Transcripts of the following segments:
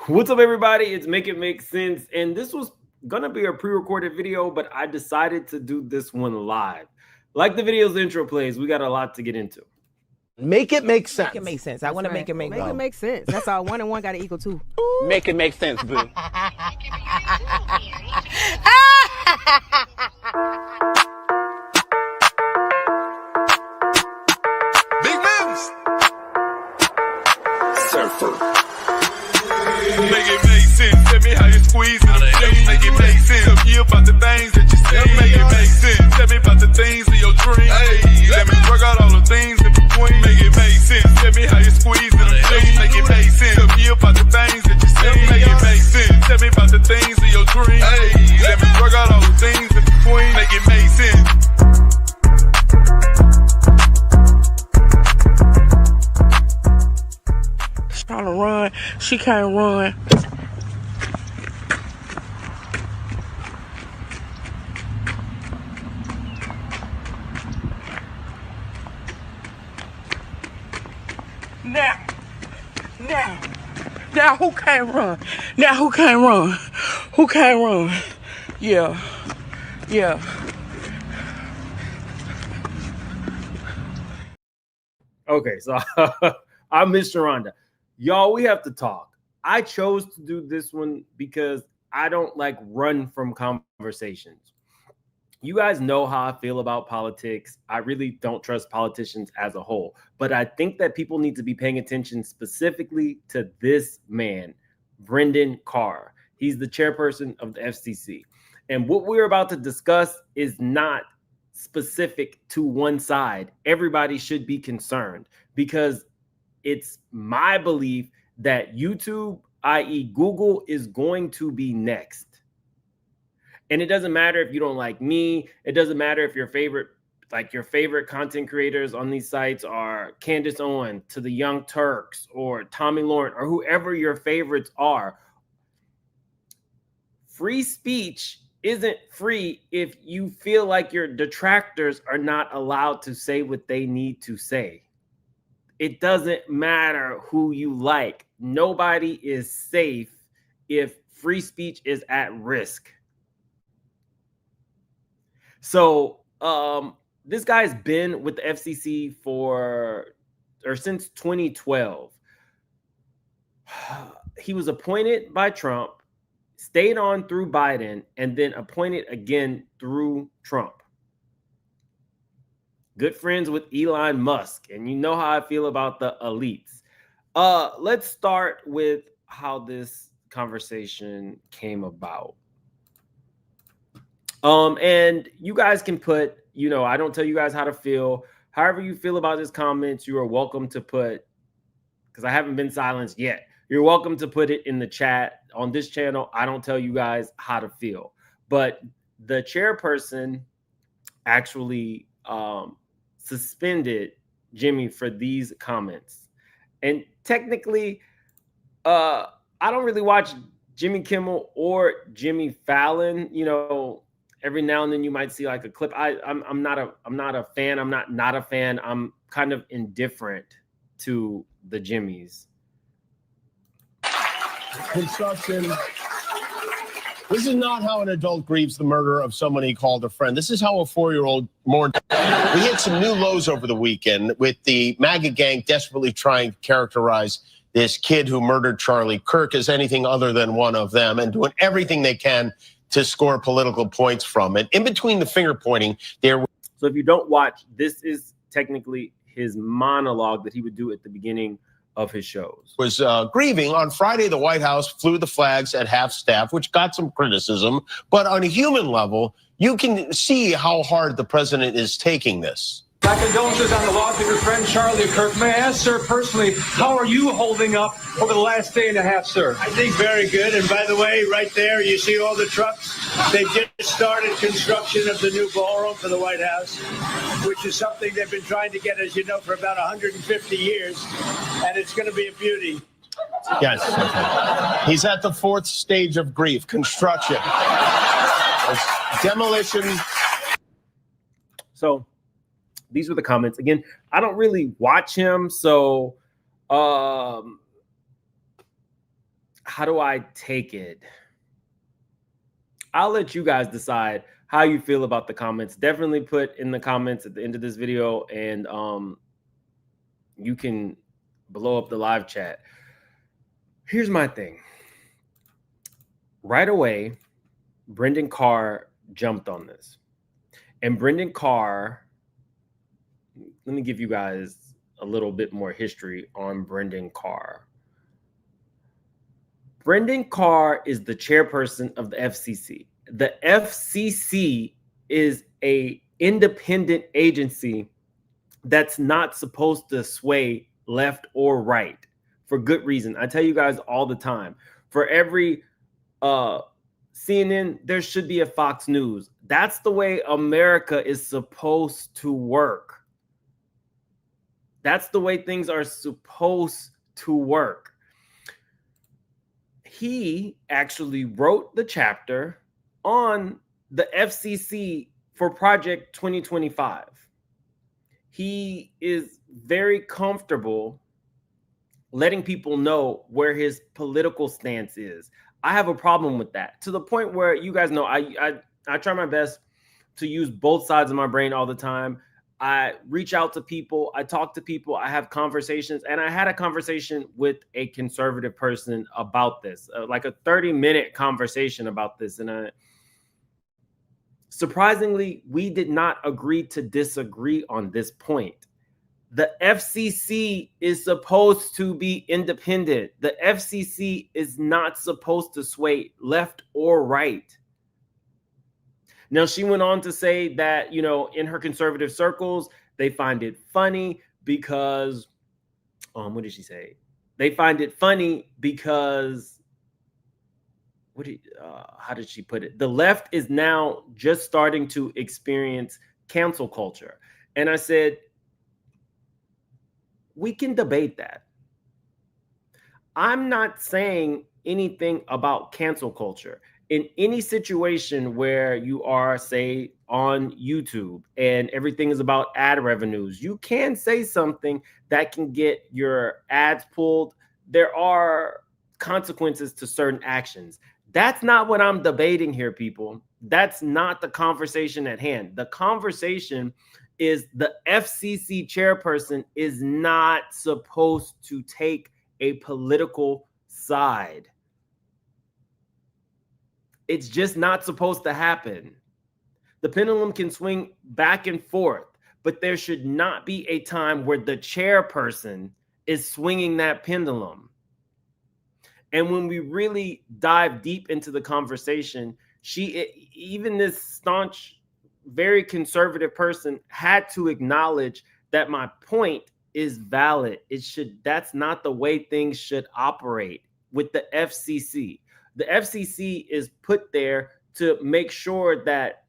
What's up, everybody? It's Make It Make Sense. And this was going to be a pre-recorded video, but I decided to do this one live. Like the video's intro plays, we got a lot to get into. Make it make sense. Make it make sense. I want to make it make sense. Make it make sense. That's all. 1 and 1 got to equal 2. Make it make sense, boo. Big moves. Surfer. Make it make sense. Tell me how you squeeze it. Make it make sense. Tell me about the things that you see. Make it make sense. Tell me about the things of your dreams. Hey, let me work out all the things in between. Make it make sense. Tell me how you squeeze it. Make it make sense. Tell me about the things that you see. Make it make sense. Tell me about the things of your dreams. Hey, let me work out all the things in between. Make it make sense. Trying to run, she can't run. Now who can't run? Now who can't run? Who can't run? Yeah. Okay, so I'm Mr. Rhonda. Y'all, we have to talk. I chose to do this one because I don't run from conversations. You guys know how I feel about politics. I really don't trust politicians as a whole, but I think that people need to be paying attention specifically to this man, Brendan Carr. He's the chairperson of the FCC. And what we're about to discuss is not specific to one side. Everybody should be concerned because it's my belief that YouTube, i.e. Google, is going to be next. And it doesn't matter if you don't like me. It doesn't matter if your favorite content creators on these sites are Candace Owens to the Young Turks or Tommy Lauren or whoever your favorites are. Free speech isn't free if you feel like your detractors are not allowed to say what they need to say. It doesn't matter who you like. Nobody is safe if free speech is at risk. So this guy's been with the FCC since 2012. He was appointed by Trump, stayed on through Biden, and then appointed again through Trump. Good friends with Elon Musk, and you know how I feel about the elites. Let's start with how this conversation came about. And you guys can put, I don't tell you guys how to feel. However you feel about this comments, you are welcome to put, because I haven't been silenced yet. You're welcome to put it in the chat on this channel. I don't tell you guys how to feel. But the chairperson actually suspended Jimmy for these comments. And technically, I don't really watch Jimmy Kimmel or Jimmy Fallon. Every now and then you might see a clip. I'm not a fan. I'm not a fan. I'm kind of indifferent to the Jimmys. Construction. This is not how an adult grieves the murder of someone he called a friend. This is how a 4-year-old mourned. We hit some new lows over the weekend with the MAGA gang desperately trying to characterize this kid who murdered Charlie Kirk as anything other than one of them and doing everything they can to score political points from it. In between the finger pointing, there. So if you don't watch, this is technically his monologue that he would do at the beginning of his shows. Was grieving. On Friday, the White House flew the flags at half staff, which got some criticism. But on a human level, you can see how hard the president is taking this. My condolences on the loss of your friend Charlie Kirk. May I ask, sir, personally, how are you holding up over the last day and a half, sir? I think very good. And by the way, right there, you see all the trucks. They just started construction of the new ballroom for the White House, which is something they've been trying to get, as you know, for about 150 years. And it's going to be a beauty. Yes. He's at the 4th stage of grief, construction. Demolition. So these were the comments. Again, I don't really watch him, so how do I take it? I'll let you guys decide how you feel about the comments. Definitely put in the comments at the end of this video, and you can blow up the live chat. Here's my thing. Right away, Brendan Carr jumped on this. And Brendan Carr, let me give you guys a little bit more history on Brendan Carr. Brendan Carr is the chairperson of the FCC. The FCC is an independent agency that's not supposed to sway left or right for good reason. I tell you guys all the time, for every CNN, there should be a Fox News. That's the way America is supposed to work. That's the way things are supposed to work. He actually wrote the chapter on the FCC for Project 2025. He is very comfortable letting people know where his political stance is. I have a problem with that, to the point where, you guys know, I try my best to use both sides of my brain all the time. I reach out to people, I talk to people, I have conversations, and I had a conversation with a conservative person about this, like a 30-minute conversation about this. And surprisingly, we did not agree to disagree on this point. The FCC is supposed to be independent. The FCC is not supposed to sway left or right. Now, she went on to say that, you know, in her conservative circles, they find it funny because, what did she say? They find it funny because, how did she put it? The left is now just starting to experience cancel culture. And I said, we can debate that. I'm not saying anything about cancel culture. In any situation where you are, say, on YouTube and everything is about ad revenues, you can say something that can get your ads pulled. There are consequences to certain actions. That's not what I'm debating here, people. That's not the conversation at hand. The conversation is the FCC chairperson is not supposed to take a political side. It's just not supposed to happen. The pendulum can swing back and forth, but there should not be a time where the chairperson is swinging that pendulum. And when we really dive deep into the conversation, even this staunch, very conservative person had to acknowledge that my point is valid. That's not the way things should operate with the FCC. The FCC is put there to make sure that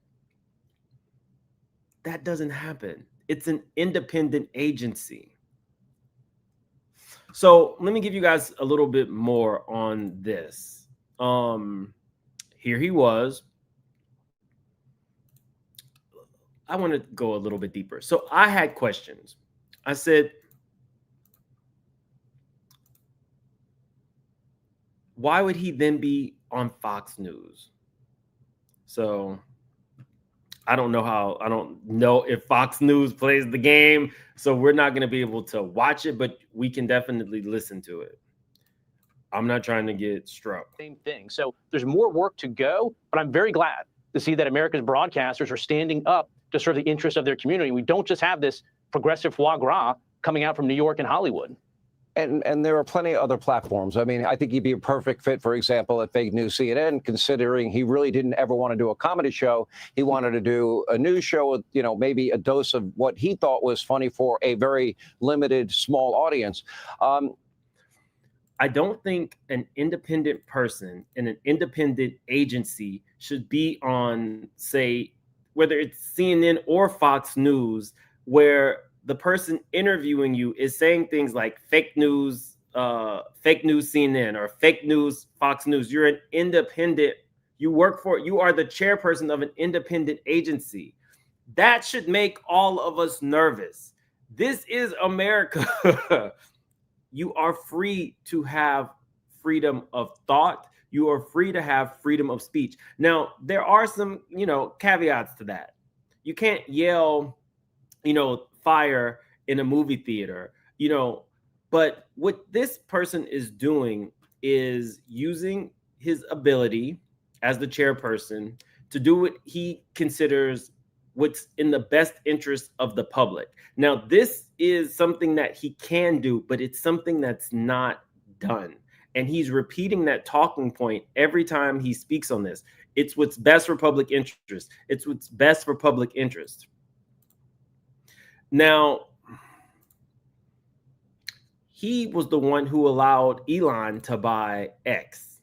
that doesn't happen. It's an independent agency. So let me give you guys a little bit more on this. Here he was. I want to go a little bit deeper. So I had questions. I said, why would he then be on Fox News? So I don't know if Fox News plays the game, so we're not going to be able to watch it, but we can definitely listen to it. I'm not trying to get struck. Same thing. So there's more work to go, but I'm very glad to see that America's broadcasters are standing up to serve the interests of their community. We don't just have this progressive foie gras coming out from New York and Hollywood. And there are plenty of other platforms. I mean, I think he'd be a perfect fit, for example, at Fake News CNN, considering he really didn't ever want to do a comedy show. He wanted to do a news show with, you know, maybe a dose of what he thought was funny for a very limited, small audience. I don't think an independent person in an independent agency should be on, say, whether it's CNN or Fox News, where the person interviewing you is saying things like fake news CNN or fake news Fox News. You're an independent, you are the chairperson of an independent agency. That should make all of us nervous. This is America. You are free to have freedom of thought. You are free to have freedom of speech. Now, there are some, caveats to that. You can't yell, fire in a movie theater, but what this person is doing is using his ability as the chairperson to do what he considers what's in the best interest of the public. Now, this is something that he can do, but it's something that's not done. And he's repeating that talking point every time he speaks on this. It's what's best for public interest. It's what's best for public interest. Now, he was the one who allowed Elon to buy X.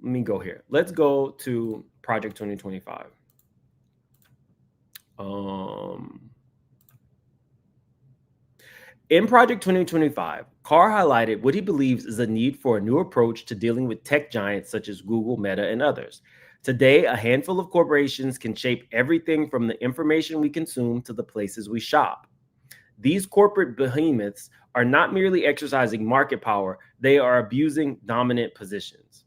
Let me go here. Let's go to Project 2025. In Project 2025, Carr highlighted what he believes is a need for a new approach to dealing with tech giants such as Google, Meta, and others. Today, a handful of corporations can shape everything from the information we consume to the places we shop. These corporate behemoths are not merely exercising market power, they are abusing dominant positions.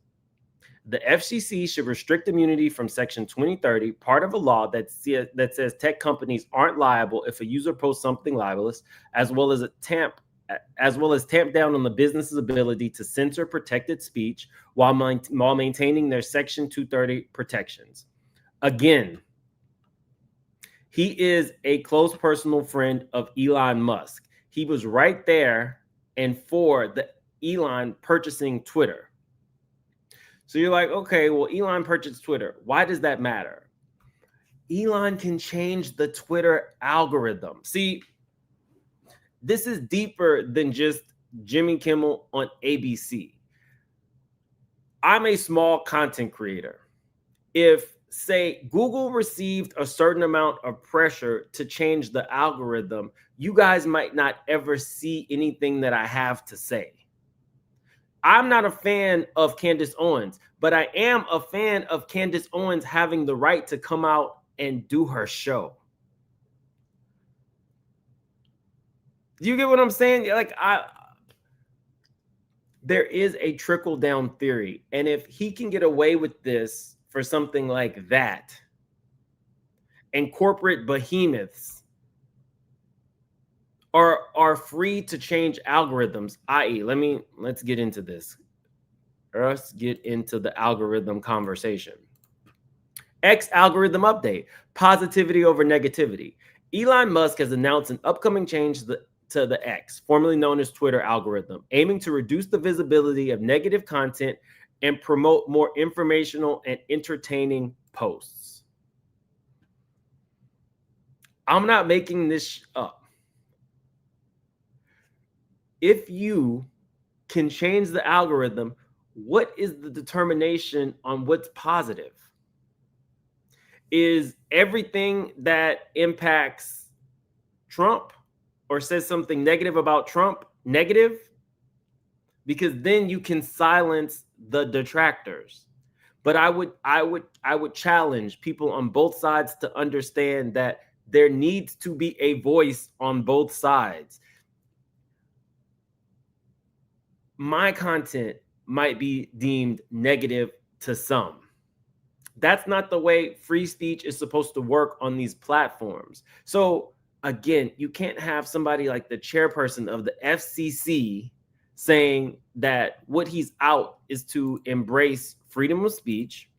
The FCC should restrict immunity from Section 2030, part of a law that says tech companies aren't liable if a user posts something libelous, as well as tamp down on the business's ability to censor protected speech while maintaining their Section 230 protections. Again, he is a close personal friend of Elon Musk. He was right there and for the Elon purchasing Twitter. So you're like, okay, well, Elon purchased Twitter. Why does that matter? Elon can change the Twitter algorithm. See, this is deeper than just Jimmy Kimmel on ABC. I'm a small content creator. If, say, Google received a certain amount of pressure to change the algorithm, you guys might not ever see anything that I have to say. I'm not a fan of Candace Owens, but I am a fan of Candace Owens having the right to come out and do her show. Do you get what I'm saying? Like, there is a trickle-down theory. And if he can get away with this for something like that, and corporate behemoths are free to change algorithms, i.e., let's get into this. Let's get into the algorithm conversation. X algorithm update, positivity over negativity. Elon Musk has announced an upcoming change to the X, formerly known as Twitter algorithm, aiming to reduce the visibility of negative content and promote more informational and entertaining posts. I'm not making this up. If you can change the algorithm, what is the determination on what's positive? Is everything that impacts Trump or says something negative about Trump negative? Because then you can silence the detractors. But I would challenge people on both sides to understand that there needs to be a voice on both sides. My content might be deemed negative to some. That's not the way free speech is supposed to work on these platforms. So again, you can't have somebody like the chairperson of the FCC saying that what he's out is to embrace freedom of speech.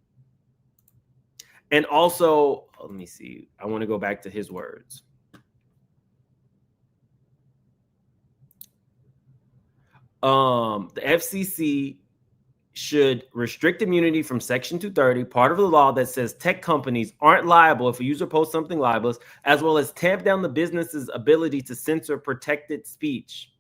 And also, let me see, I want to go back to his words. The FCC should restrict immunity from Section 230, part of the law that says tech companies aren't liable if a user posts something libelous, as well as tamp down the business's ability to censor protected speech.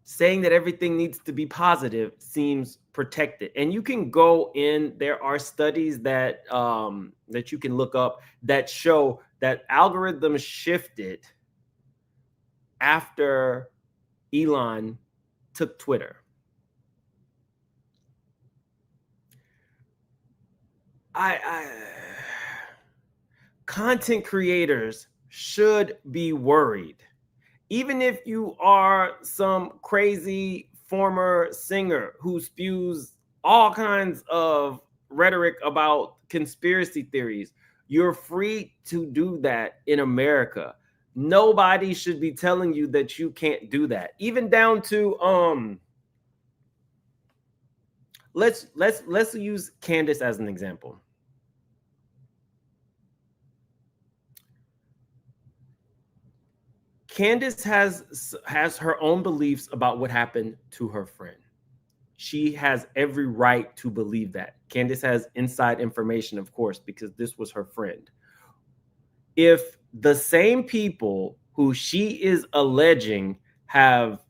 Saying that everything needs to be positive seems protected. And you can go in, there are studies that that you can look up that show that algorithms shifted after Elon took Twitter. content creators should be worried. Even if you are some crazy former singer who spews all kinds of rhetoric about conspiracy theories, you're free to do that in America. Nobody should be telling you that you can't do that. Even down to let's use Candace as an example. Candace has her own beliefs about what happened to her friend. She has every right to believe that. Candace has inside information, of course, because this was her friend. If the same people who she is alleging have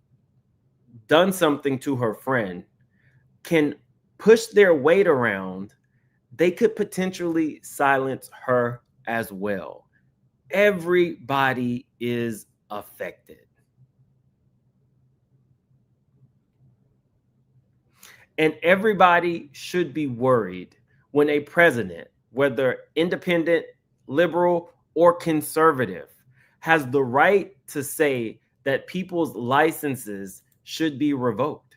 done something to her friend can push their weight around, they could potentially silence her as well. Everybody is affected. And everybody should be worried when a president, whether independent, liberal, or conservative, has the right to say that people's licenses should be revoked.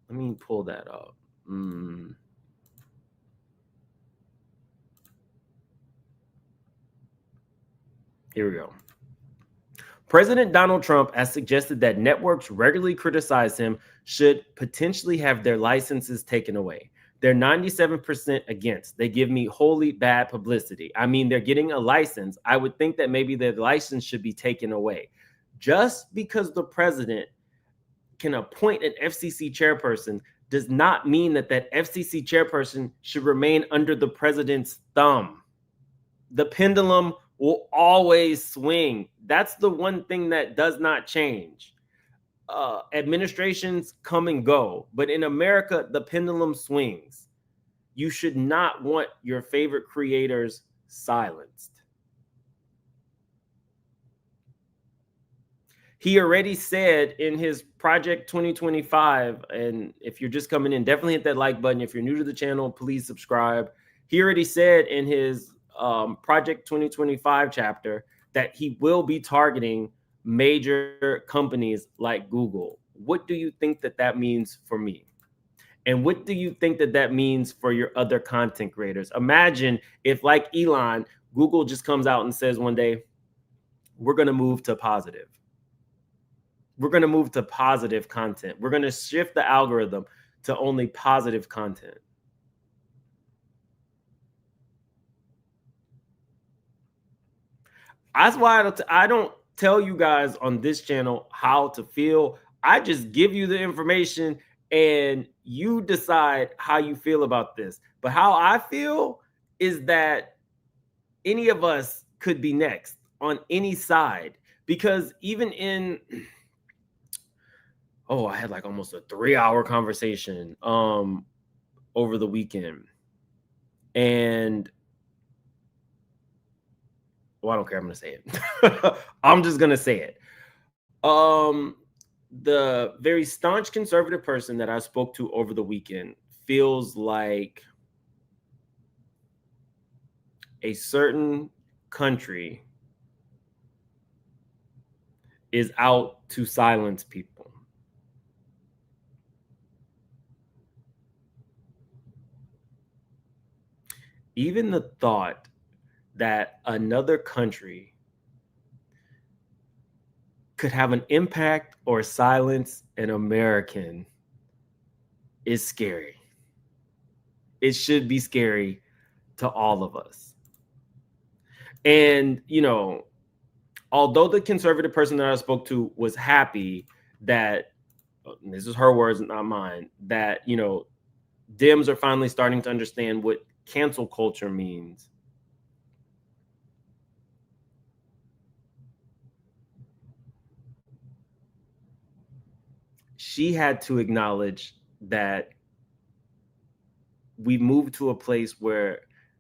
Let me pull that up. Here we go. President Donald Trump has suggested that networks regularly criticize him should potentially have their licenses taken away. They're 97% against. They give me wholly bad publicity. I mean, they're getting a license. I would think that maybe their license should be taken away. Just because the president can appoint an FCC chairperson does not mean that that FCC chairperson should remain under the president's thumb. The pendulum will always swing. That's the one thing that does not change. Administrations come and go, but in America, the pendulum swings. You should not want your favorite creators silenced. He already said in his Project 2025, and if you're just coming in, definitely hit that like button. If you're new to the channel, please subscribe. He already said in his Project 2025 chapter that he will be targeting major companies like Google. What do you think that that means for me? And what do you think that that means for your other content creators? Imagine if, like Elon, Google just comes out and says one day, we're going to move to positive. We're going to move to positive content. We're going to shift the algorithm to only positive content. That's why I don't tell you guys on this channel how to feel. I just give you the information and you decide how you feel about this. But how I feel is that any of us could be next on any side, because even in, I had like almost a 3-hour conversation over the weekend. And I don't care. I'm going to say it. I'm just going to say it. The very staunch conservative person that I spoke to over the weekend feels like a certain country is out to silence people. Even the thought that another country could have an impact or silence an American is scary. It should be scary to all of us. And, although the conservative person that I spoke to was happy that, this is her words, not mine, that, Dems are finally starting to understand what cancel culture means. She had to acknowledge that we moved to a place where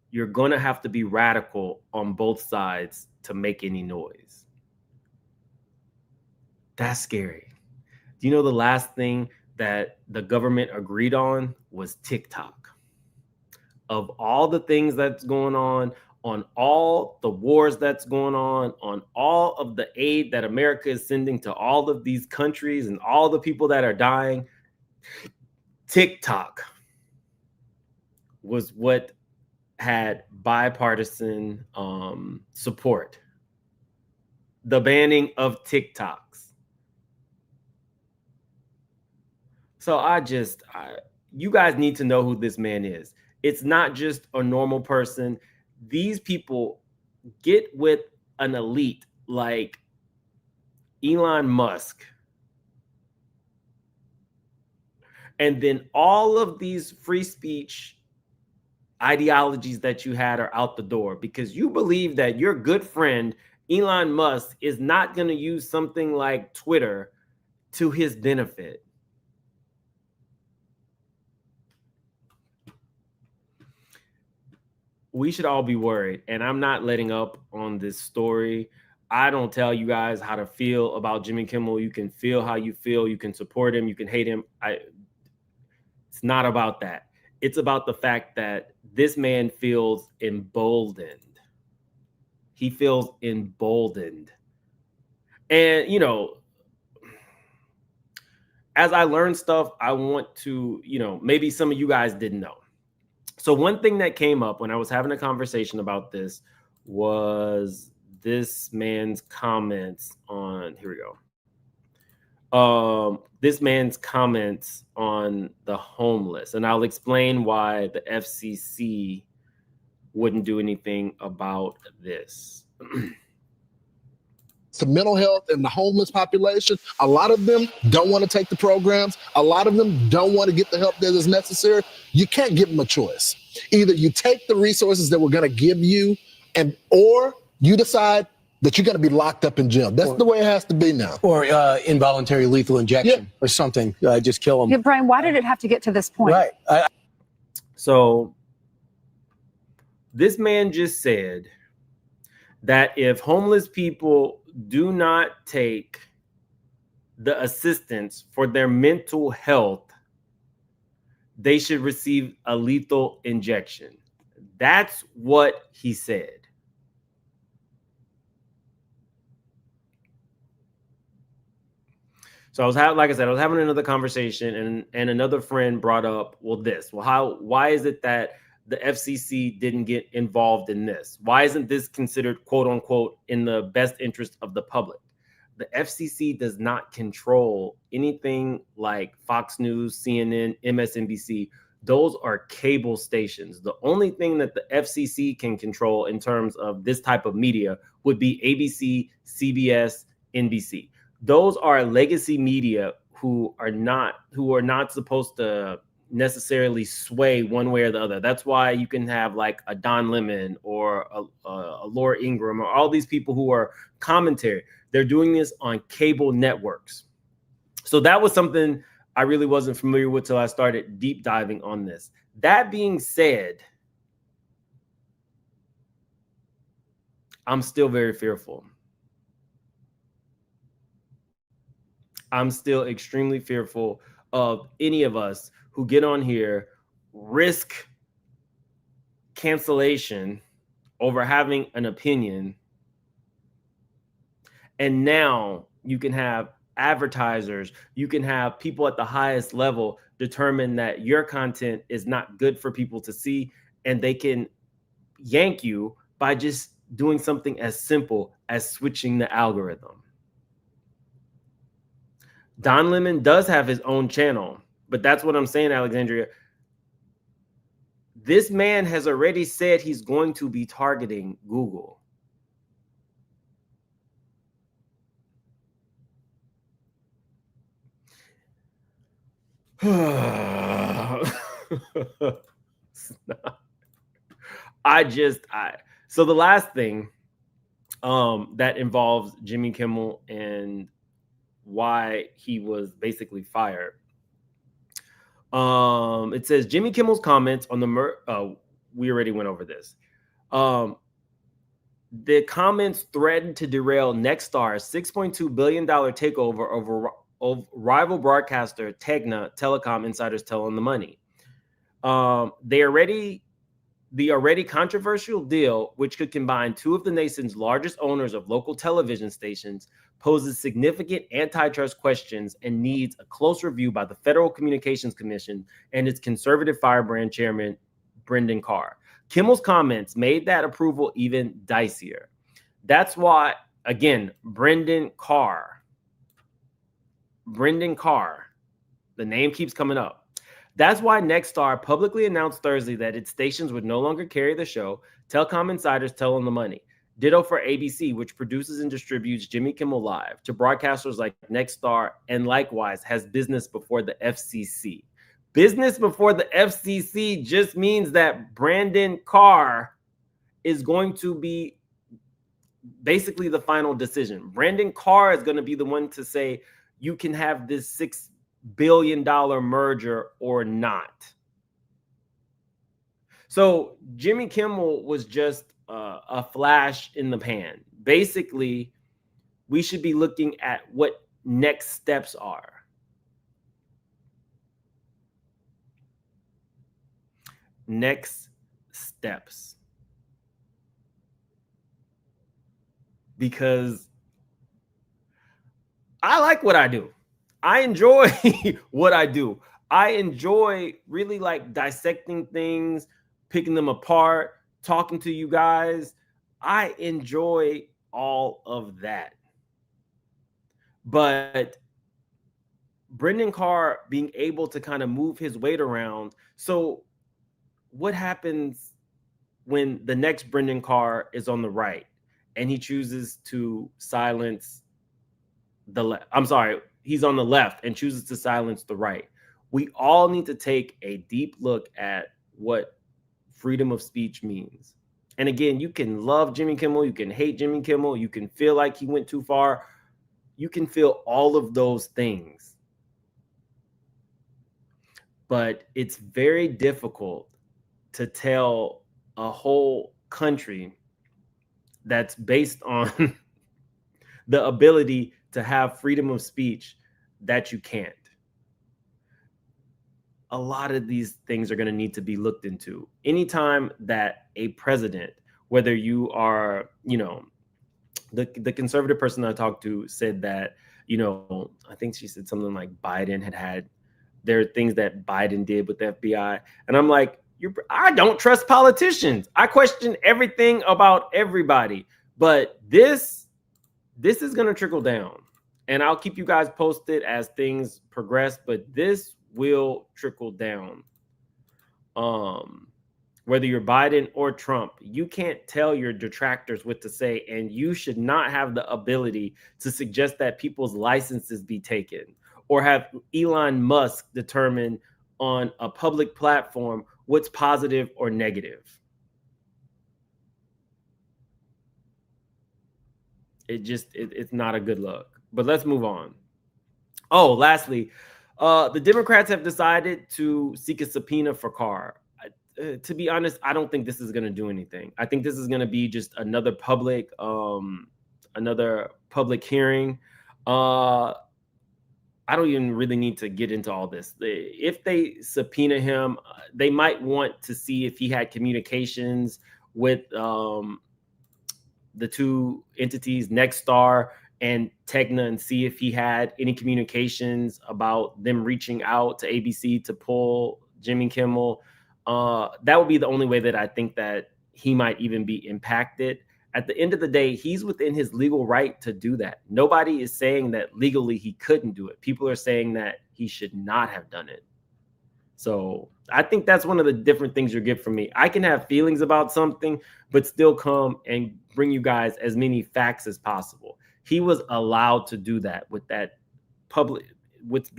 you're going to have to be radical on both sides to make any noise. That's scary. Do you know the last thing that the government agreed on was TikTok? Of all the things that's going on, on all the wars that's going on all of the aid that America is sending to all of these countries and all the people that are dying, TikTok was what had bipartisan support. The banning of TikToks. So you guys need to know who this man is. It's not just a normal person. These people get with an elite like Elon Musk. And then all of these free speech ideologies that you had are out the door because you believe that your good friend Elon Musk is not going to use something like Twitter to his benefit. We should all be worried, and I'm not letting up on this story. I don't tell you guys how to feel about Jimmy Kimmel. You can feel how you feel. You can support him. You can hate him. It's not about that. It's about the fact that this man feels emboldened. He feels emboldened. And, you know, as I learn stuff, I want to, you know, maybe some of you guys didn't know. So one thing that came up when I was having a conversation about this was this man's comments on, here we go. This man's comments on the homeless. And I'll explain why the FCC wouldn't do anything about this. To mental health and the homeless population, a lot of them don't want to take the programs. A lot of them don't want to get the help that is necessary. You can't give them a choice. Either you take the resources that we're going to give you, or you decide that you're going to be locked up in jail. That's the way it has to be now. Or involuntary lethal injection or something. Just kill them. Yeah, Brian, why did it have to get to this point? Right. So this man just said that if homeless people do not take the assistance for their mental health, they should receive a lethal injection. That's what he said. So I was having another conversation, and another friend brought up, why is it that the FCC didn't get involved in this? Why isn't this considered, quote unquote, in the best interest of the public? The FCC does not control anything like Fox News, CNN, MSNBC. Those are cable stations. The only thing that the FCC can control in terms of this type of media would be ABC, CBS, NBC. Those are legacy media who are not supposed to necessarily sway one way or the other. That's why you can have like a Don Lemon or a Laura Ingraham or all these people who are commentary. They're doing this on cable networks. So that was something I really wasn't familiar with till I started deep diving on this. That being said, I'm still very fearful. I'm still extremely fearful of any of us who get on here, risk cancellation over having an opinion. And now you can have advertisers, you can have people at the highest level determine that your content is not good for people to see, and they can yank you by just doing something as simple as switching the algorithm. Don Lemon does have his own channel, but that's what I'm saying, Alexandria. This man has already said he's going to be targeting Google. So the last thing that involves Jimmy Kimmel and why he was basically fired. It says Jimmy Kimmel's comments on the we already went over this. The comments threatened to derail NextStar's $6.2 billion takeover of rival broadcaster Tegna Telecom, insiders tell on the money. The already controversial deal, which could combine two of the nation's largest owners of local television stations, poses significant antitrust questions and needs a close review by the Federal Communications Commission and its conservative firebrand chairman, Brendan Carr. Kimmel's comments made that approval even dicier. That's why, again, Brendan Carr, the name keeps coming up. That's why NextStar publicly announced Thursday that its stations would no longer carry the show. Telecom insiders tell them the money. Ditto for ABC, which produces and distributes Jimmy Kimmel Live to broadcasters like NextStar, and likewise has business before the FCC. Business before the FCC just means that Brendan Carr is going to be basically the final decision. Brendan Carr is going to be the one to say you can have this $6 billion merger or not. So Jimmy Kimmel was just a flash in the pan. Basically, we should be looking at what next steps are. Next steps. Because I like what I do. I enjoy what I do. I enjoy really like dissecting things, picking them apart, talking to you guys. I enjoy all of that. But Brendan Carr being able to kind of move his weight around. So what happens when the next Brendan Carr is on the right and he chooses to silence the left? I'm sorry. He's on the left and chooses to silence the right. We all need to take a deep look at what freedom of speech means. And again, you can love Jimmy Kimmel, you can hate Jimmy Kimmel, you can feel like he went too far. You can feel all of those things. But it's very difficult to tell a whole country that's based on the ability to have freedom of speech that you can't. A lot of these things are going to need to be looked into. Anytime that a president, whether you are, the conservative person I talked to said that, I think she said something like Biden there are things that Biden did with the FBI. And I'm like, I don't trust politicians. I question everything about everybody. But this is going to trickle down. And I'll keep you guys posted as things progress, but this will trickle down. Whether you're Biden or Trump, you can't tell your detractors what to say, and you should not have the ability to suggest that people's licenses be taken or have Elon Musk determine on a public platform what's positive or negative. It's not a good look. But let's move on. Oh, lastly, the Democrats have decided to seek a subpoena for Carr. To be honest, I don't think this is going to do anything. I think this is going to be just another public hearing. I don't even really need to get into all this. If they subpoena him, they might want to see if he had communications with the two entities, NextStar and Tegna, and see if he had any communications about them reaching out to ABC to pull Jimmy Kimmel. That would be the only way that I think that he might even be impacted. At the end of the day, he's within his legal right to do that. Nobody is saying that legally he couldn't do it. People are saying that he should not have done it. So I think that's one of the different things you get from me. I can have feelings about something, but still come and bring you guys as many facts as possible. He was allowed to do that with that public, what's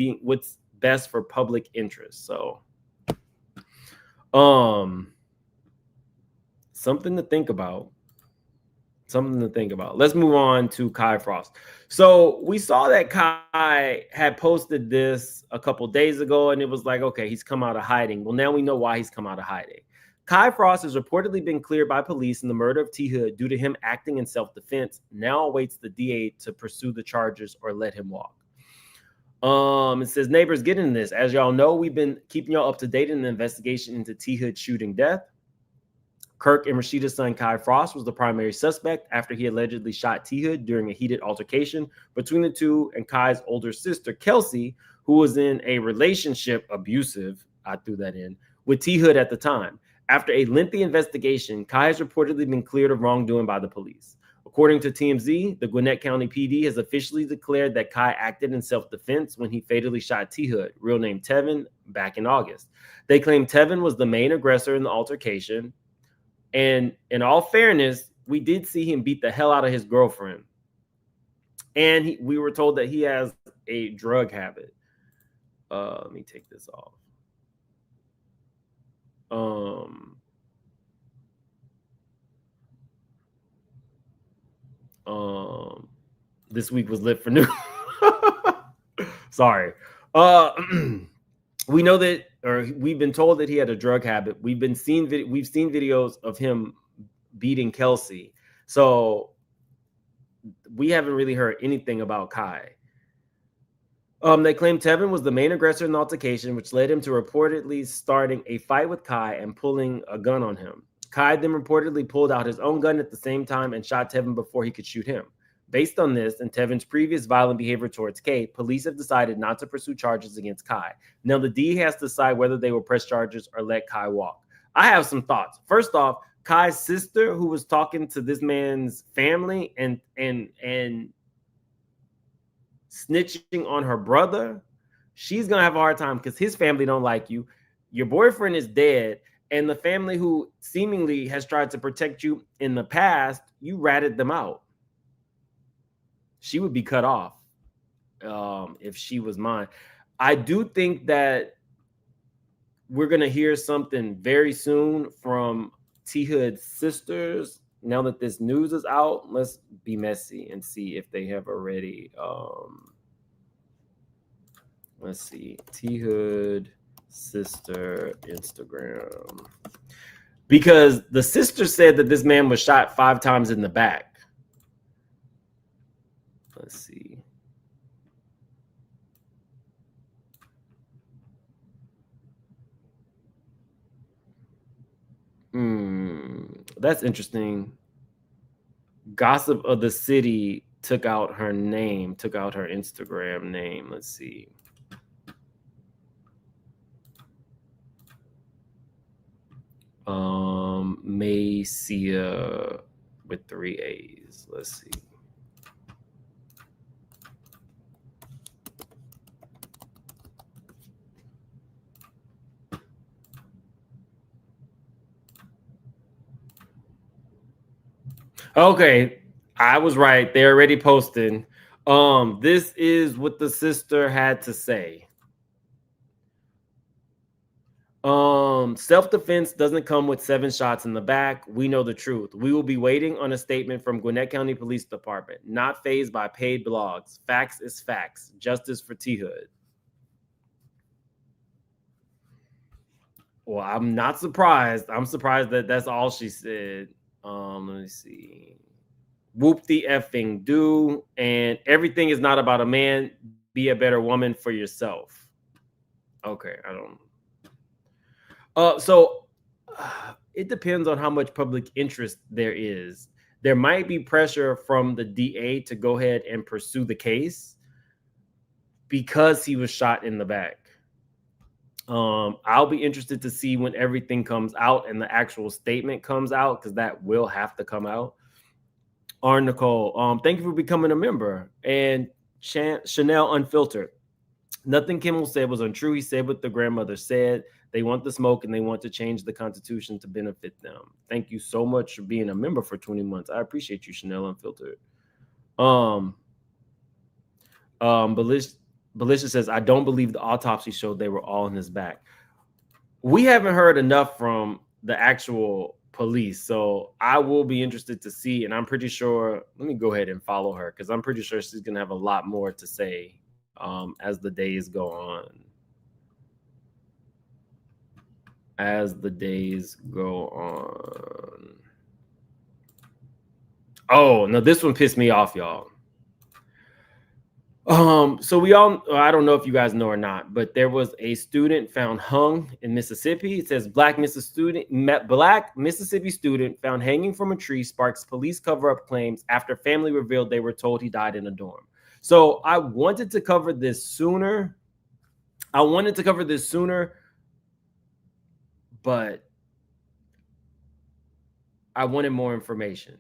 best for public interest. So, something to think about. Let's move on to Kai Frost. So we saw that Kai had posted this a couple days ago, and it was like, okay, he's come out of hiding. Well, now we know why he's come out of hiding. Kai Frost has reportedly been cleared by police in the murder of T. Hood due to him acting in self-defense. Now awaits the DA to pursue the charges or let him walk. It says, neighbors, get into this. As y'all know, we've been keeping y'all up to date in the investigation into T. Hood's shooting death. Kirk and Rasheeda's son Kai Frost was the primary suspect after he allegedly shot T Hood during a heated altercation between the two and Kai's older sister Kelsey, who was in a relationship abusive, I threw that in, with T Hood at the time. After a lengthy investigation, Kai has reportedly been cleared of wrongdoing by the police. According to TMZ, the Gwinnett County PD has officially declared that Kai acted in self-defense when he fatally shot T Hood, real name Tevin, back in August. They claim Tevin was the main aggressor in the altercation. And in all fairness, we did see him beat the hell out of his girlfriend. And we were told that he has a drug habit. Let me take this off. This week was lit for news. Sorry. We know that, or we've been told that he had a drug habit. We've seen videos of him beating Kelsey. So we haven't really heard anything about Kai. They claim Tevin was the main aggressor in the altercation, which led him to reportedly starting a fight with Kai and pulling a gun on him. Kai then reportedly pulled out his own gun at the same time and shot Tevin before he could shoot him. Based on this and Tevin's previous violent behavior towards Kay, police have decided not to pursue charges against Kai. Now the DA has to decide whether they will press charges or let Kai walk. I have some thoughts. First off, Kai's sister, who was talking to this man's family and snitching on her brother, she's gonna have a hard time because his family don't like you. Your boyfriend is dead, and the family who seemingly has tried to protect you in the past, you ratted them out. She would be cut off if she was mine. I do think that we're gonna hear something very soon from T Hood's sisters. Now that this news is out, let's be messy and see if they have already. Let's see, T Hood sister Instagram, because the sister said that this man was shot 5 times in the back. Let's see. That's interesting. Gossip of the City took out her name, took out her Instagram name. Let's see. Maycia with 3 A's. Let's see. Okay, I was right. They're already posting. This is what the sister had to say. Self-defense doesn't come with 7 shots in the back. We know the truth. We will be waiting on a statement from Gwinnett County Police Department. Not fazed by paid blogs. Facts is facts. Justice for T Hood. Well, I'm not surprised. I'm surprised that that's all she said. Let me see. Whoop the effing do. And everything is not about a man. Be a better woman for yourself. Okay, I don't. So it depends on how much public interest there is. There might be pressure from the DA to go ahead and pursue the case because he was shot in the back. I'll be interested to see when everything comes out and the actual statement comes out, because that will have to come out. Nicole, thank you for becoming a member. And Chanel Unfiltered. Nothing Kimmel said was untrue. He said what the grandmother said. They want the smoke and they want to change the Constitution to benefit them. Thank you so much for being a member for 20 months. I appreciate you, Chanel Unfiltered. Belisha says, I don't believe the autopsy showed they were all in his back. We haven't heard enough from the actual police, so I will be interested to see, and I'm pretty sure, let me go ahead and follow her, because I'm pretty sure she's going to have a lot more to say as the days go on. As the days go on. Oh, no, this one pissed me off, y'all. So we all, I don't know if you guys know or not, but there was a student found hung in Mississippi. It says black Mississippi student found hanging from a tree sparks police cover-up claims after family revealed they were told he died in a dorm. So I wanted to cover this sooner. But I wanted more information.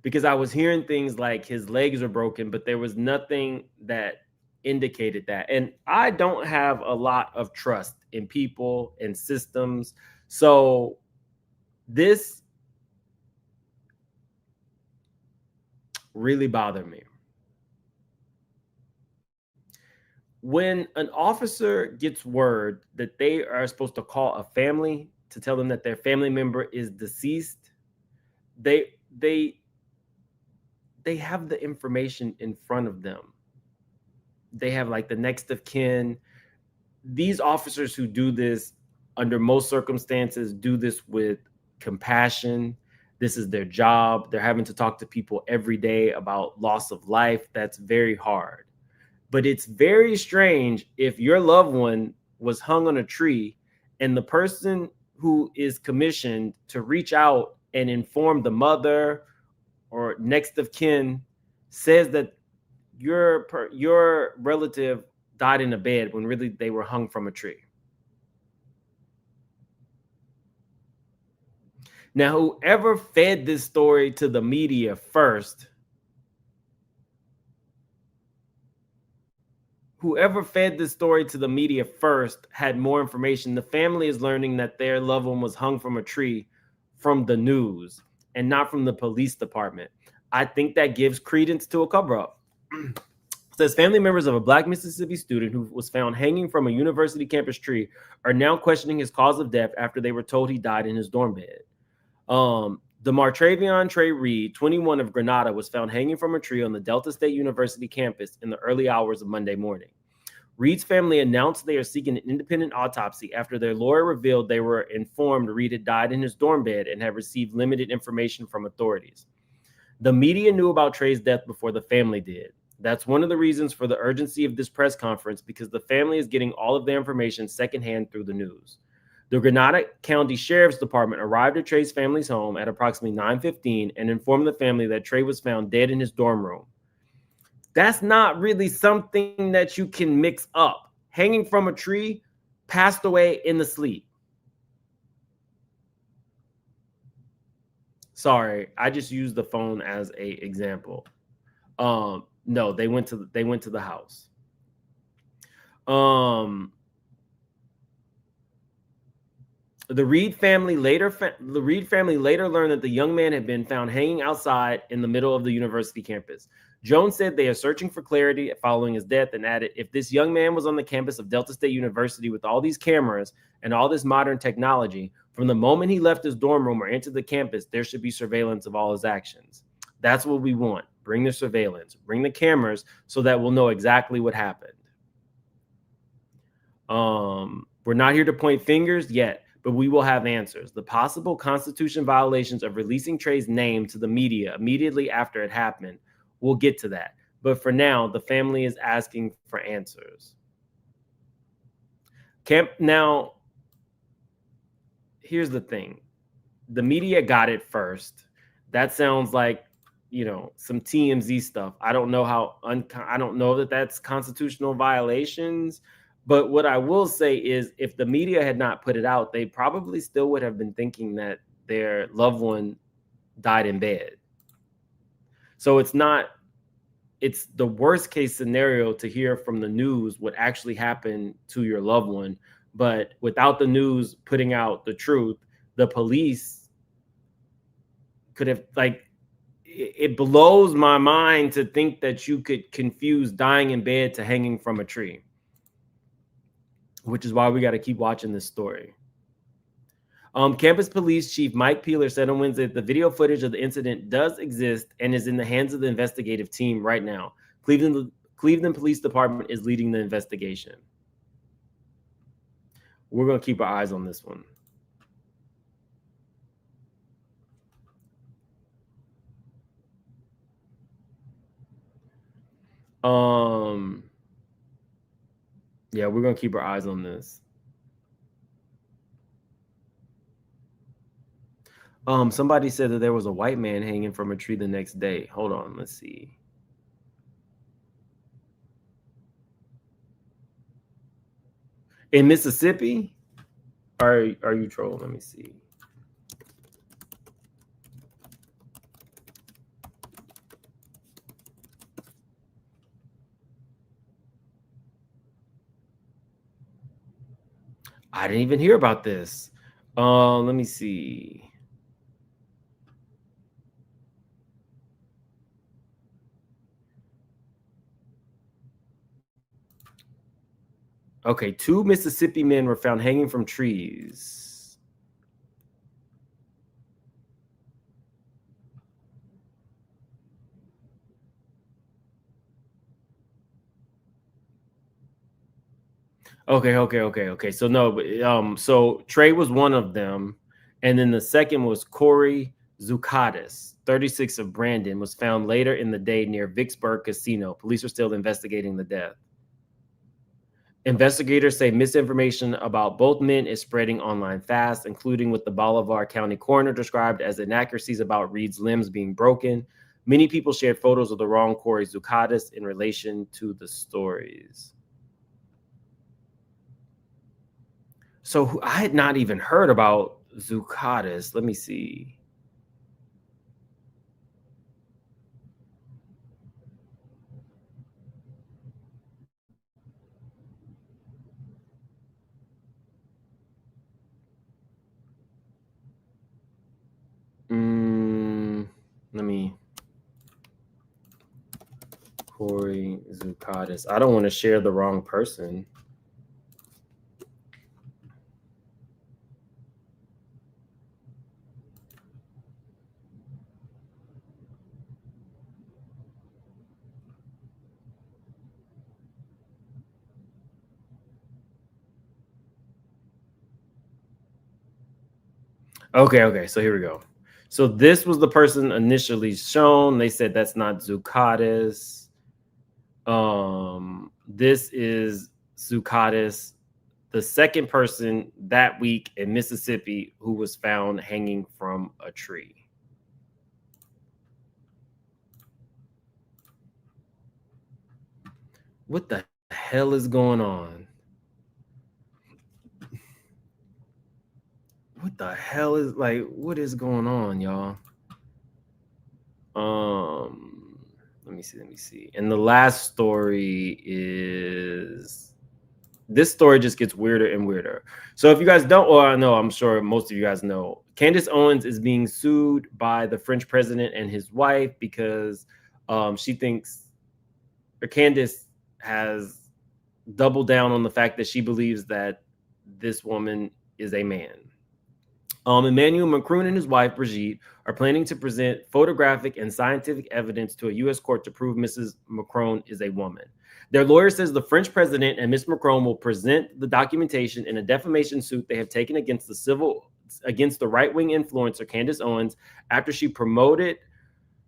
Because I was hearing things like his legs are broken, but there was nothing that indicated that. And I don't have a lot of trust in people and systems. So this really bothered me. When an officer gets word that they are supposed to call a family to tell them that their family member is deceased, they have the information in front of them. They have like the next of kin. These officers who do this under most circumstances do this with compassion. This is their job. They're having to talk to people every day about loss of life. That's very hard. But it's very strange if your loved one was hung on a tree and the person who is commissioned to reach out and inform the mother or next of kin says that your relative died in a bed when really they were hung from a tree. Now, whoever fed this story to the media first, had more information. The family is learning that their loved one was hung from a tree from the news and not from the police department. I think that gives credence to a cover-up. It says family members of a black Mississippi student who was found hanging from a university campus tree are now questioning his cause of death after they were told he died in his dorm bed. DeMartravion Trey Reed, 21 of Grenada, was found hanging from a tree on the Delta State University campus in the early hours of Monday morning. Reed's family announced they are seeking an independent autopsy after their lawyer revealed they were informed Reed had died in his dorm bed and had received limited information from authorities. The media knew about Trey's death before the family did. That's one of the reasons for the urgency of this press conference, because the family is getting all of their information secondhand through the news. The Grenada County Sheriff's Department arrived at Trey's family's home at approximately 9:15 and informed the family that Trey was found dead in his dorm room. That's not really something that you can mix up. Hanging from a tree, passed away in the sleep. Sorry, I just used the phone as an example. No, they went to the house. The Reed family later learned that the young man had been found hanging outside in the middle of the university campus. Jones said they are searching for clarity following his death and added, if this young man was on the campus of Delta State University with all these cameras and all this modern technology, from the moment he left his dorm room or entered the campus, there should be surveillance of all his actions. That's what we want. Bring the surveillance, bring the cameras so that we'll know exactly what happened. We're not here to point fingers yet, but we will have answers. The possible Constitution violations of releasing Trey's name to the media immediately after it happened. We'll get to that. But for now, the family is asking for answers. Now, here's the thing. The media got it first. That sounds like, some TMZ stuff. I don't know I don't know that that's constitutional violations. But what I will say is if the media had not put it out, they probably still would have been thinking that their loved one died in bed. So it's the worst case scenario to hear from the news what actually happened to your loved one. But without the news putting out the truth, the police could have, it blows my mind to think that you could confuse dying in bed to hanging from a tree, which is why we got to keep watching this story. Campus Police Chief Mike Peeler said on Wednesday that the video footage of the incident does exist and is in the hands of the investigative team right now. Cleveland Police Department is leading the investigation. We're going to keep our eyes on this one. Yeah, we're gonna keep our eyes on this. Somebody said that there was a white man hanging from a tree the next day. Hold on, let's see. In Mississippi? Are you trolling? Let me see. I didn't even hear about this. Let me see. Okay, 2 Mississippi men were found hanging from trees. Okay. So no, but so Trey was one of them, and then the second was Corey Zukatis, 36 of Brandon, was found later in the day near Vicksburg Casino. Police are still investigating the death. Investigators say misinformation about both men is spreading online fast, including with the Bolivar County coroner described as inaccuracies about Reed's limbs being broken. Many people shared photos of the wrong Corey Zukatis in relation to the stories. So I had not even heard about Zukatis. Let me see. Let me. Corey Zukatis. I don't want to share the wrong person. Okay. So here we go. So this was the person initially shown. They said that's not Zukatis. This is Zukatis, the second person that week in Mississippi who was found hanging from a tree. What the hell is going on? What the hell is what is going on, y'all? Let me see. And the last story is this story just gets weirder and weirder. So if you guys don't, or I know, I'm sure most of you guys know, Candace Owens is being sued by the French president and his wife because she thinks, or Candace has doubled down on the fact that she believes that this woman is a man. Emmanuel Macron and his wife, Brigitte, are planning to present photographic and scientific evidence to a U.S. court to prove Mrs. Macron is a woman. Their lawyer says the French president and Ms. Macron will present the documentation in a defamation suit they have taken against the right-wing influencer Candace Owens after she promoted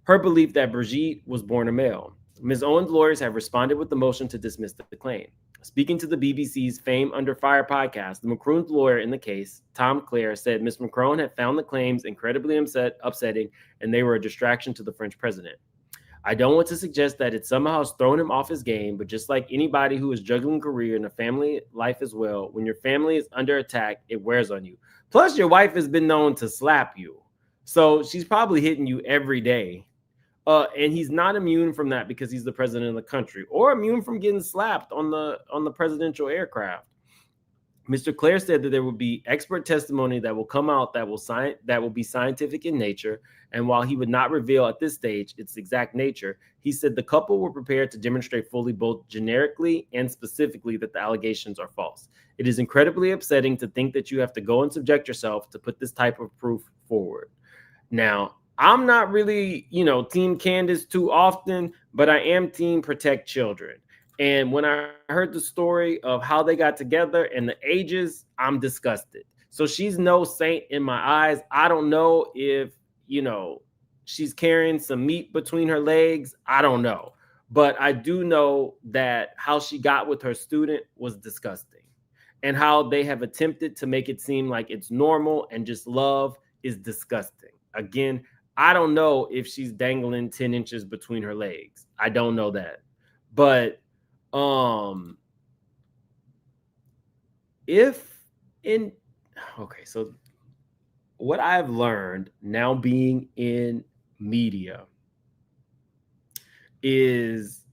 her belief that Brigitte was born a male. Ms. Owens' lawyers have responded with the motion to dismiss the claim. Speaking to the BBC's Fame Under Fire podcast, the Macron's lawyer in the case, Tom Clare, said Ms. Macron had found the claims incredibly upsetting and they were a distraction to the French president. I don't want to suggest that it somehow has thrown him off his game, but just like anybody who is juggling career and a family life as well, when your family is under attack, it wears on you. Plus, your wife has been known to slap you. So she's probably hitting you every day. And he's not immune from that because he's the president of the country, or immune from getting slapped on the presidential aircraft. Mr. Clare said that there will be expert testimony that will come out that will be scientific in nature. And while he would not reveal at this stage its exact nature, he said the couple were prepared to demonstrate fully, both generically and specifically, that the allegations are false. It is incredibly upsetting to think that you have to go and subject yourself to put this type of proof forward. Now, I'm not really, Team Candace too often, but I am Team Protect Children. And when I heard the story of how they got together and the ages, I'm disgusted. So she's no saint in my eyes. I don't know if, she's carrying some meat between her legs. I don't know. But I do know that how she got with her student was disgusting, and how they have attempted to make it seem like it's normal and just love is disgusting. Again, I don't know if she's dangling 10 inches between her legs. I don't know that. But so what I've learned now being in media is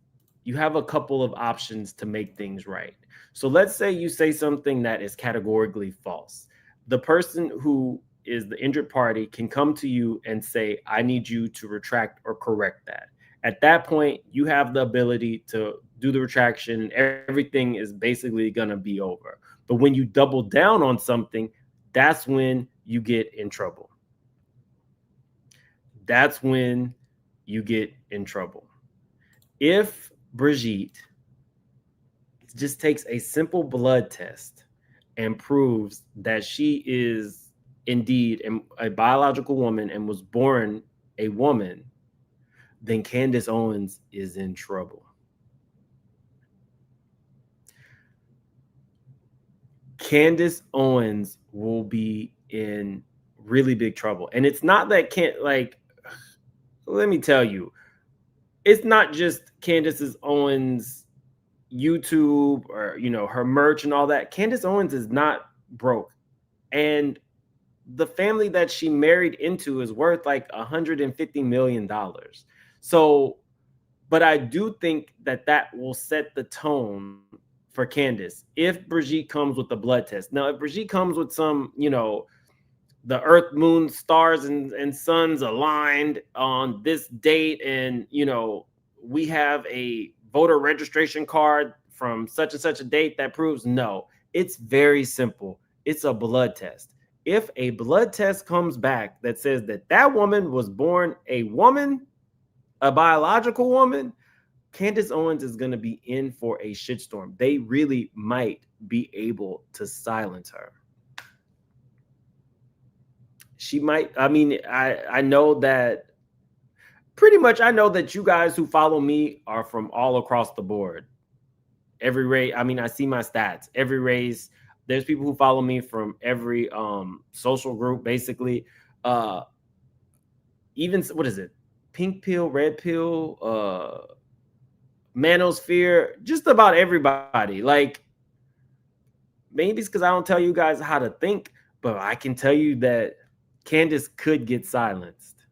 you have a couple of options to make things right. So let's say you say something that is categorically false. The person who is the injured party can come to you and say, I need you to retract or correct that. At that point, you have the ability to do the retraction and everything is basically going to be over. But when you double down on something, that's when you get in trouble. That's when you get in trouble. If Brigitte just takes a simple blood test and proves that she is indeed a biological woman and was born a woman, then Candace Owens is in trouble. Candace Owens will be in really big trouble. And it's not that let me tell you, it's not just Candace Owens YouTube or, her merch and all that. Candace Owens is not broke. And the family that she married into is worth like $150 million. So, but I do think that will set the tone for Candace if Brigitte comes with the blood test. Now, if Brigitte comes with some, the earth, moon, stars, and suns aligned on this date, and, we have a voter registration card from such and such a date that proves, no, it's very simple. It's a blood test. If a blood test comes back that says that woman was born a woman, a biological woman, Candace Owens is going to be in for a shitstorm. They really might be able to silence her. She might. I mean, I know that pretty much. I know that you guys who follow me are from all across the board. Every race. I mean, I see my stats. Every race. There's people who follow me from every social group, basically. Even, what is it? Pink pill, red pill, manosphere, just about everybody. Like, maybe it's because I don't tell you guys how to think, but I can tell you that Candace could get silenced.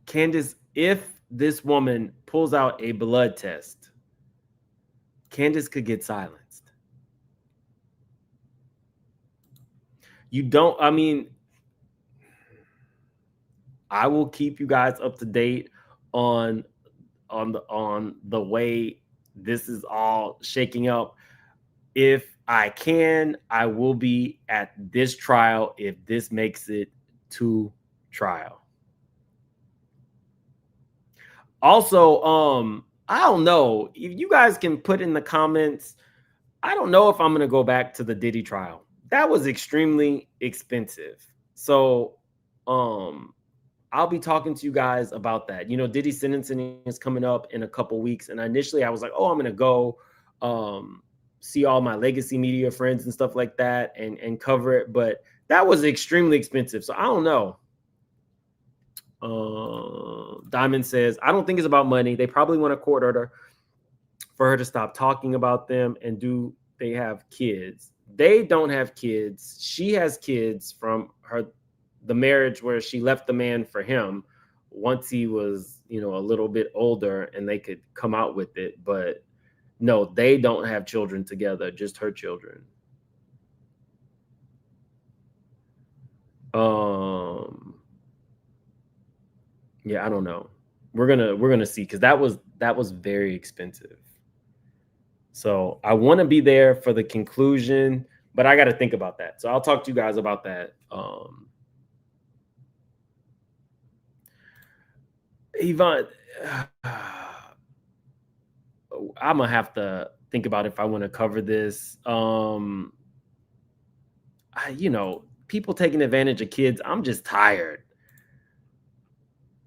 Candace, if this woman pulls out a blood test, Candace could get silenced. I will keep you guys up to date on the way this is all shaking up. If I can, I will be at this trial if this makes it to trial. Also, I don't know if you guys can put in the comments. I don't know if I'm going to go back to the Diddy trial. That was extremely expensive. So, I'll be talking to you guys about that. Diddy's sentencing is coming up in a couple weeks. And initially I was like, I'm going to go see all my legacy media friends and stuff like that and cover it. But that was extremely expensive. So I don't know. Diamond says, I don't think it's about money. They probably want a court order for her to stop talking about them. And do they have kids? They don't have kids. She has kids from the marriage where she left the man for him once he was, a little bit older and they could come out with it. But no, they don't have children together, just her children. Yeah, I don't know. We're gonna see, because that was very expensive. So I want to be there for the conclusion, but I got to think about that. So I'll talk to you guys about that. Yvonne, I'm gonna have to think about if I want to cover this. People taking advantage of kids. I'm just tired.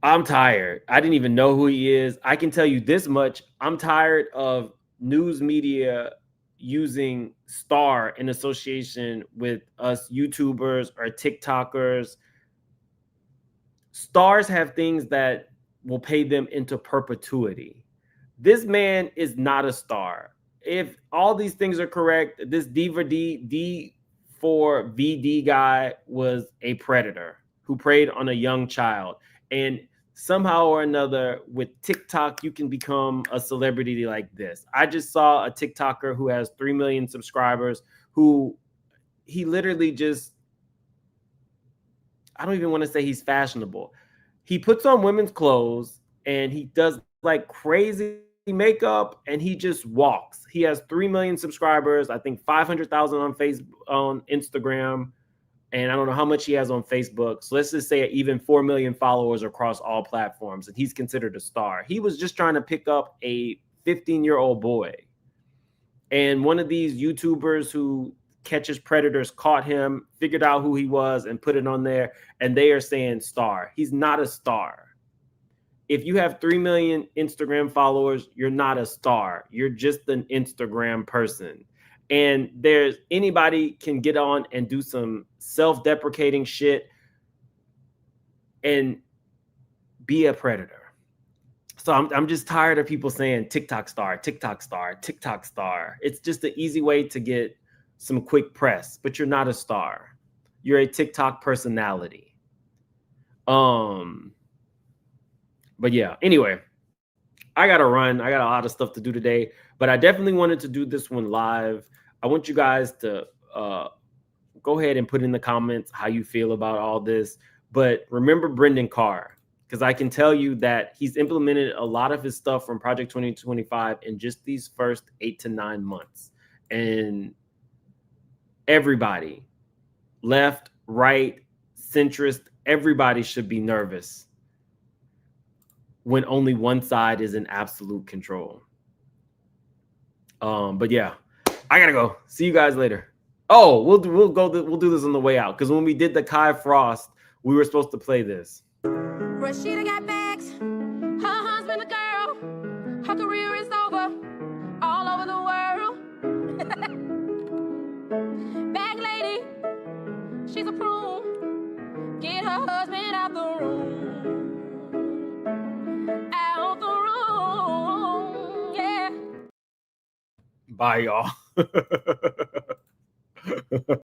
I'm tired. I didn't even know who he is. I can tell you this much. I'm tired of news media using Star in association with us YouTubers or TikTokers. Stars have things that will pay them into perpetuity. This man is not a star. If all these things are correct, this D4VD guy was a predator who preyed on a young child. And somehow or another, with TikTok, you can become a celebrity like this. I just saw a TikToker who has 3 million subscribers who he literally just, I don't even want to say he's fashionable. He puts on women's clothes and he does like crazy makeup and he just walks. He has 3 million subscribers, I think 500,000 on Facebook, on Instagram, and I don't know how much he has on Facebook. So let's just say even 4 million followers across all platforms, and he's considered a star. He was just trying to pick up a 15-year-old boy. And one of these YouTubers who catches predators caught him, figured out who he was, and put it on there, and they are saying star. He's not a star. If you have 3 million Instagram followers, you're not a star. You're just an Instagram person. And there's anybody can get on and do some self-deprecating shit and be a predator. So I'm just tired of people saying TikTok star, TikTok star, TikTok star. It's just an easy way to get some quick press, but you're not a star. You're a TikTok personality. But yeah, anyway, I got to run. I got a lot of stuff to do today, but I definitely wanted to do this one live. I want you guys to go ahead and put in the comments how you feel about all this. But remember Brendan Carr, because I can tell you that he's implemented a lot of his stuff from Project 2025 in just these first 8 to 9 months. And everybody, left, right, centrist, everybody should be nervous when only one side is in absolute control. But yeah, I gotta go. See you guys later. Oh, we'll do this on the way out, because when we did the Kai Frost, we were supposed to play this. Rasheeda got bags, her husband a girl, her career is over, all over the world. Bag lady, she's a prune, get her husband out the room. Out the room, yeah. Bye, y'all.